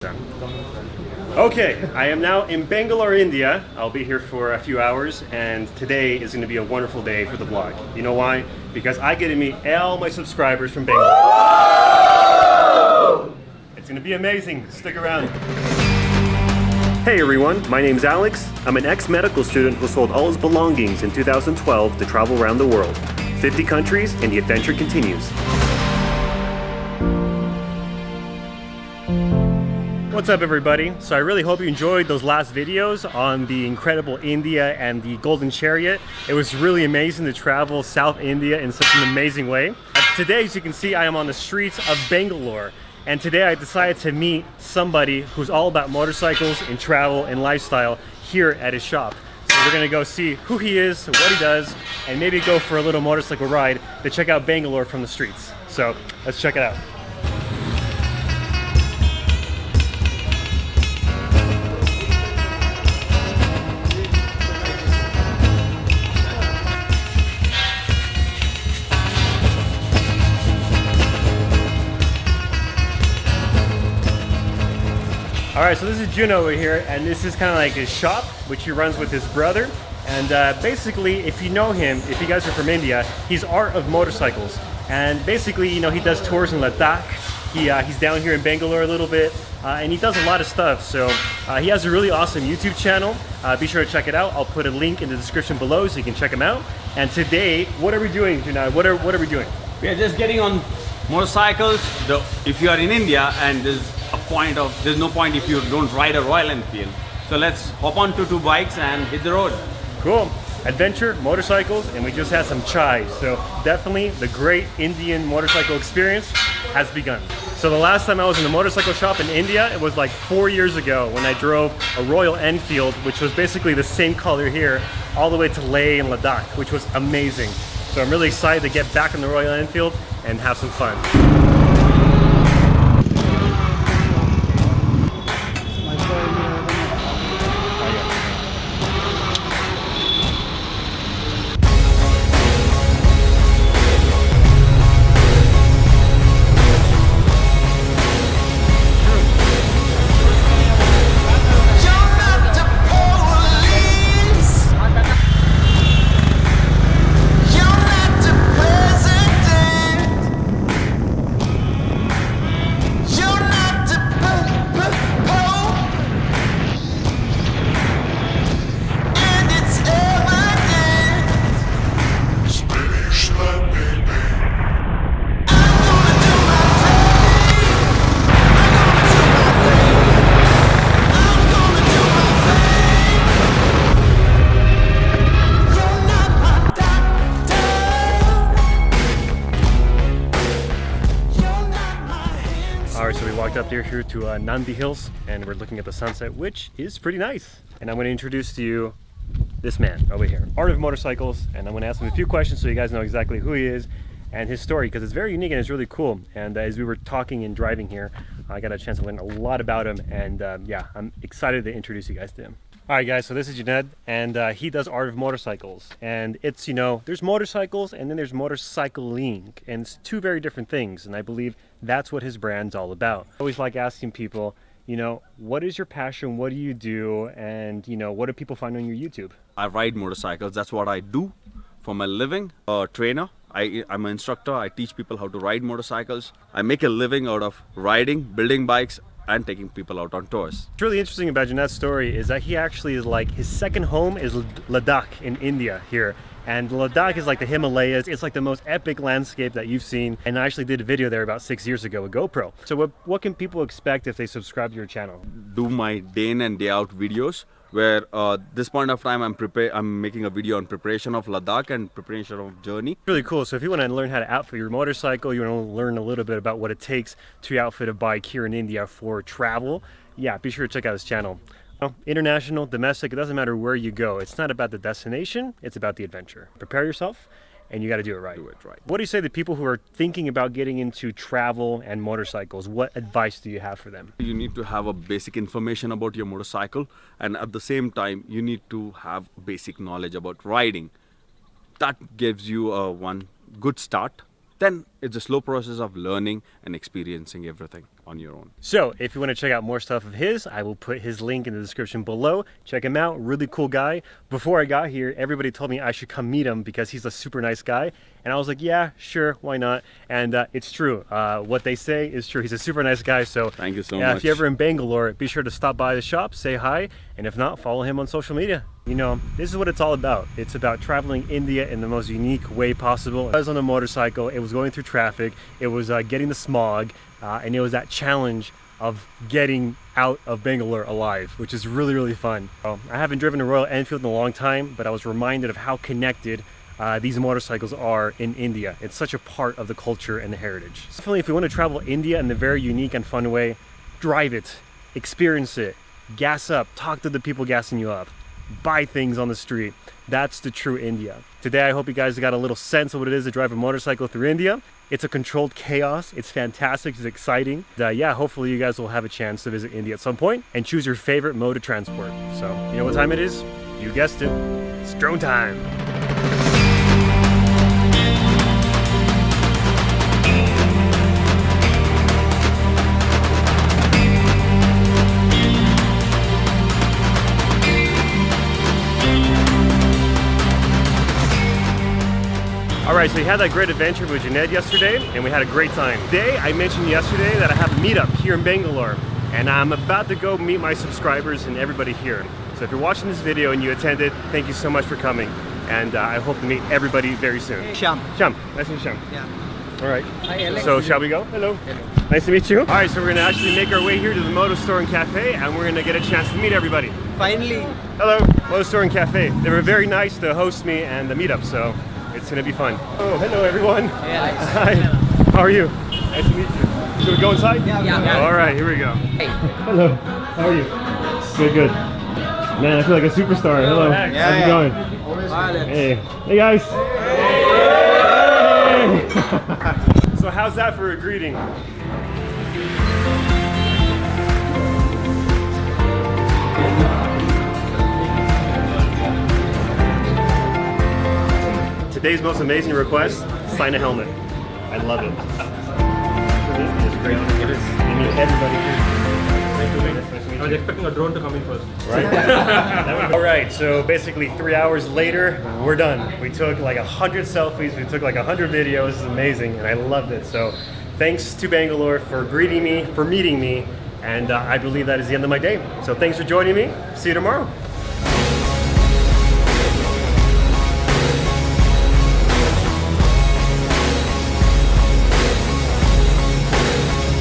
Okay, I am now in Bangalore, India. I'll be here for a few hours, and today is going to be a wonderful day for the vlog. You know why? Because I get to meet all my subscribers from Bangalore. It's going to be amazing. Stick around. Hey everyone, my name's Alex. I'm an ex-medical student who sold all his belongings in 2012 to travel around the world. 50 countries, and the adventure continues. What's up everybody? So I really hope you enjoyed those last videos on the incredible India and the Golden Chariot. It was really amazing to travel South India in such an amazing way. Today, as you can see, I am on the streets of Bangalore. And today I decided to meet somebody who's all about motorcycles and travel and lifestyle here at his shop. So we're gonna go see who he is, what he does, and maybe go for a little motorcycle ride to check out Bangalore from the streets. So let's check it out. Alright, so this is Junaid over here, and this is kind of like his shop, which he runs with his brother. And basically, if you know him, if you guys are from India, he's Art of Motorcycles. And basically, you know, he does tours in Ladakh. He's down here in Bangalore a little bit, and he does a lot of stuff. So he has a really awesome YouTube channel. Be sure to check it out. I'll put a link in the description below so you can check him out. And today, what are we doing, Junaid? What are we doing? We are just getting on motorcycles. If you are in India and there's no point if you don't ride a Royal Enfield. So let's hop onto two bikes and hit the road. Cool. Adventure, motorcycles, and we just had some chai. So definitely the great Indian motorcycle experience has begun. So the last time I was in a motorcycle shop in India, it was like 4 years ago when I drove a Royal Enfield, which was basically the same color here, all the way to Leh and Ladakh, which was amazing. So I'm really excited to get back on the Royal Enfield and have some fun. Alright, so we walked up here to Nandi Hills, and we're looking at the sunset, which is pretty nice. And I'm going to introduce to you this man over here, Art of Motorcycles, and I'm going to ask him a few questions so you guys know exactly who he is and his story, because it's very unique and it's really cool. And as we were talking and driving here, I got a chance to learn a lot about him, and yeah, I'm excited to introduce you guys to him. Alright guys, so this is Junaid, and he does Art of Motorcycles. And it's, you know, there's motorcycles and then there's motorcycling, and it's two very different things, and I believe that's what his brand's all about. I always like asking people, you know, what is your passion, what do you do, and you know, what do people find on your YouTube? I ride motorcycles, that's what I do for my living. Trainer, I'm an instructor, I teach people how to ride motorcycles. I make a living out of riding, building bikes, and taking people out on tours. What's really interesting about Junaid's story is that he actually is like, his second home is Ladakh in India here. And Ladakh is like the Himalayas. It's like the most epic landscape that you've seen. And I actually did a video there about 6 years ago with GoPro. So what can people expect if they subscribe to your channel? Do my day in and day out videos where this point of time I'm making a video on preparation of Ladakh and preparation of journey. Really cool. So if you want to learn how to outfit your motorcycle, you want to learn a little bit about what it takes to outfit a bike here in India for travel, yeah, be sure to check out his channel. International, domestic, it doesn't matter where you go. It's not about the destination, it's about the adventure. Prepare yourself, and you got to do it right. What do you say to people who are thinking about getting into travel and motorcycles? What advice do you have for them? You need to have a basic information about your motorcycle, and at the same time you need to have basic knowledge about riding. That gives you one good start. Then it's a slow process of learning and experiencing everything on your own. So if you want to check out more stuff of his, I will put his link in the description below. Check him out, really cool guy. Before I got here, everybody told me I should come meet him because he's a super nice guy. And I was like, yeah, sure, why not? And it's true. What they say is true. He's a super nice guy. So thank you so much. If you're ever in Bangalore, be sure to stop by the shop, say hi, and if not, follow him on social media. You know, this is what it's all about. It's about traveling India in the most unique way possible. I was on a motorcycle, it was going through traffic, it was getting the smog, and it was that challenge of getting out of Bangalore alive, which is really, really fun. I haven't driven a Royal Enfield in a long time, but I was reminded of how connected these motorcycles are in India. It's such a part of the culture and the heritage. Definitely, if you want to travel India in a very unique and fun way, drive it, experience it, gas up, talk to the people gassing you up, buy things on the street. That's the true India. Today, I hope you guys got a little sense of what it is to drive a motorcycle through India. It's a controlled chaos. It's fantastic. It's exciting. Yeah, hopefully you guys will have a chance to visit India at some point and choose your favorite mode of transport. So, you know what time it is? You guessed it. It's drone time. Alright, so we had that great adventure with Junaid yesterday, and we had a great time. Today, I mentioned yesterday that I have a meetup here in Bangalore, and I'm about to go meet my subscribers and everybody here. So if you're watching this video and you attended, thank you so much for coming, and I hope to meet everybody very soon. Sham. Sham, nice to meet you, Sham. Yeah. Alright, Hi, Alex. so shall we go? Hello. Hello. Nice to meet you. Alright, so we're gonna actually make our way here to the Moto Store and Cafe, and we're gonna get a chance to meet everybody. Finally. Hello, Moto Store and Cafe. They were very nice to host me and the meetup, so it's gonna be fun. Oh, hello everyone. Hey, Alex. Hi. How are you? Nice to meet you. Should we go inside? Yeah. All right, here we go. Hey. Hello. How are you? Good. Man, I feel like a superstar. Hello. How's it going? Hi, Alex. Hey. Hey guys. Hey. So how's that for a greeting? Today's most amazing request, sign a helmet. I love it. It's great. It is. You meet everybody here. I was expecting a drone to come in first. Right? All right, so basically 3 hours later, we're done. We took like 100 selfies, we took like 100 videos. It's amazing, and I loved it. So thanks to Bangalore for greeting me, for meeting me, and I believe that is the end of my day. So thanks for joining me. See you tomorrow.